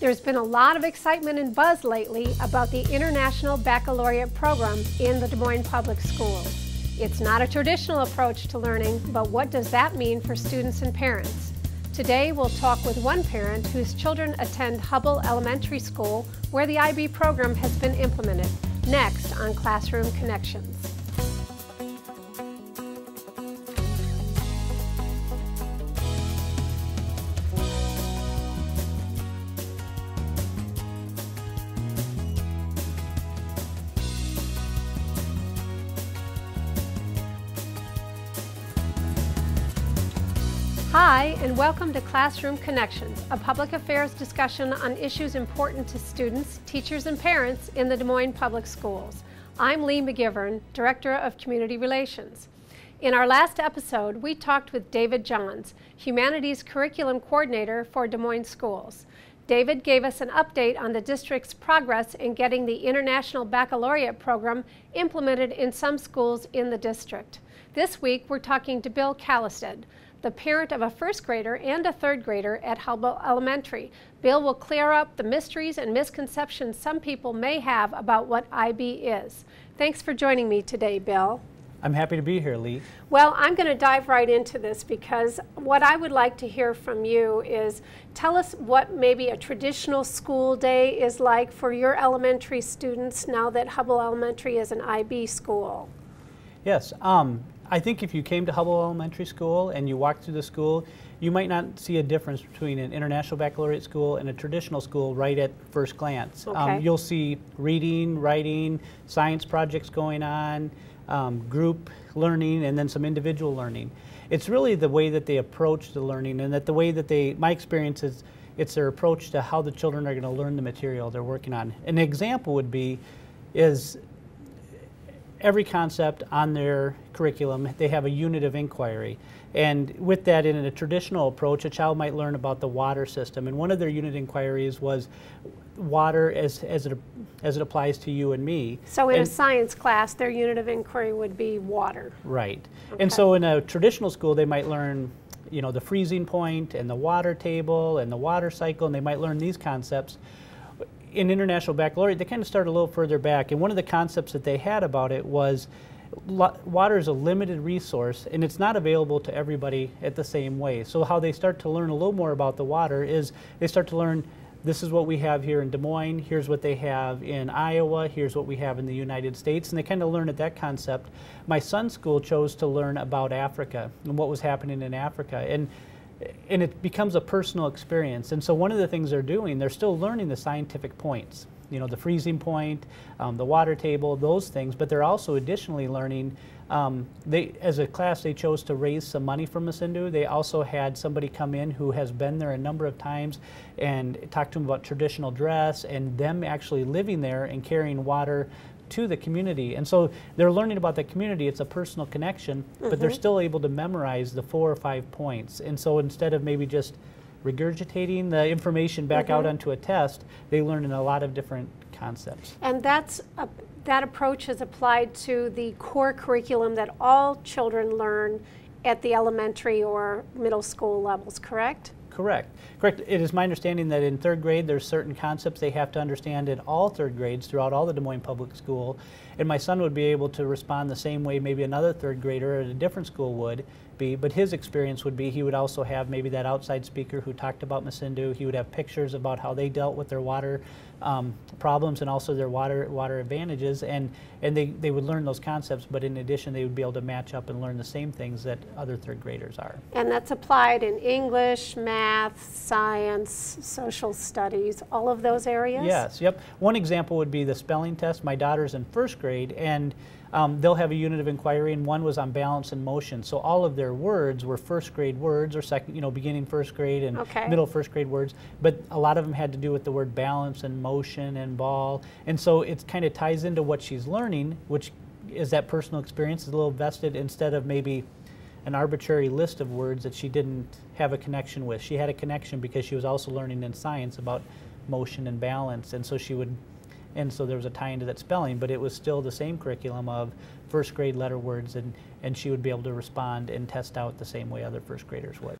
There's been a lot of excitement and buzz lately about the International Baccalaureate program in the Des Moines Public Schools. It's not a traditional approach to learning, but what does that mean for students and parents? Today we'll talk with one parent whose children attend Hubbell Elementary School, where the IB program has been implemented. Next on Classroom Connections. Hi, and welcome to Classroom Connections, a public affairs discussion on issues important to students, teachers, and parents in the Des Moines Public Schools. I'm Leigh McGivern, Director of Community Relations. In our last episode, we talked with David Johns, Humanities Curriculum Coordinator for Des Moines Schools. David gave us an update on the district's progress in getting the International Baccalaureate program implemented in some schools in the district. This week, we're talking to Bill Kallasted, the parent of a first grader and a third grader at Hubbell Elementary. Bill will clear up the mysteries and misconceptions some people may have about what IB is. Thanks for joining me today, Bill. I'm happy to be here, Leigh. Well, I'm going to dive right into this because what I would like to hear from you is tell us what maybe a traditional school day is like for your elementary students now that Hubbell Elementary is an IB school. Yes. I think if you came to Hubbell Elementary School and you walked through the school, you might not see a difference between an International Baccalaureate school and a traditional school right at first glance. Okay. You'll see reading, writing, science projects going on, group learning, and then some individual learning. It's really the way that they approach the learning, and that the way that my experience is, it's their approach to how the children are going to learn the material they're working on. An example would be, every concept on their curriculum, they have a unit of inquiry. And with that, in a traditional approach, a child might learn about the water system. And one of their unit inquiries was water as it applies to you and me. So in a science class, their unit of inquiry would be water. Right. Okay. And so in a traditional school, they might learn, you know, the freezing point and the water table and the water cycle, and they might learn these concepts. In International Baccalaureate, they kind of start a little further back, and one of the concepts that they had about it was water is a limited resource and it's not available to everybody at the same way. So how they start to learn a little more about the water is they start to learn, this is what we have here in Des Moines, here's what they have in Iowa, here's what we have in the United States, and they kind of learn at that concept. My son's school chose to learn about Africa and what was happening in Africa. And it becomes a personal experience. And so one of the things they're doing, they're still learning the scientific points, you know, the freezing point, the water table, those things, but they're also additionally learning, as a class, they chose to raise some money from Masindu. They also had somebody come in who has been there a number of times and talk to them about traditional dress and them actually living there and carrying water to the community. And so they're learning about the community. It's a personal connection, but they're still able to memorize the 4 or 5 points. And so instead of maybe just regurgitating the information back out onto a test, they learn in a lot of different concepts. And that approach is applied to the core curriculum that all children learn at the elementary or middle school levels, correct? Correct. Correct. It is my understanding that in third grade there's certain concepts they have to understand in all third grades throughout all the Des Moines Public School, and my son would be able to respond the same way maybe another third grader at a different school would be, but his experience would be he would also have maybe that outside speaker who talked about Masindu. He would have pictures about how they dealt with their water problems and also their water advantages, and they would learn those concepts, but in addition they would be able to match up and learn the same things that other third graders are. And that's applied in English, math, science, social studies, all of those areas? Yes, yep. One example would be the spelling test. My daughter's in first grade, and they'll have a unit of inquiry, and one was on balance and motion. So all of their words were first grade words, or second, you know, beginning first grade and middle first grade words. But a lot of them had to do with the word balance and motion and ball. And so it kind of ties into what she's learning, which is that personal experience is a little vested instead of maybe an arbitrary list of words that she didn't have a connection with. She had a connection because she was also learning in science about motion and balance, and so she would. And so there was a tie into that spelling, but it was still the same curriculum of first grade letter words, and she would be able to respond and test out the same way other first graders would.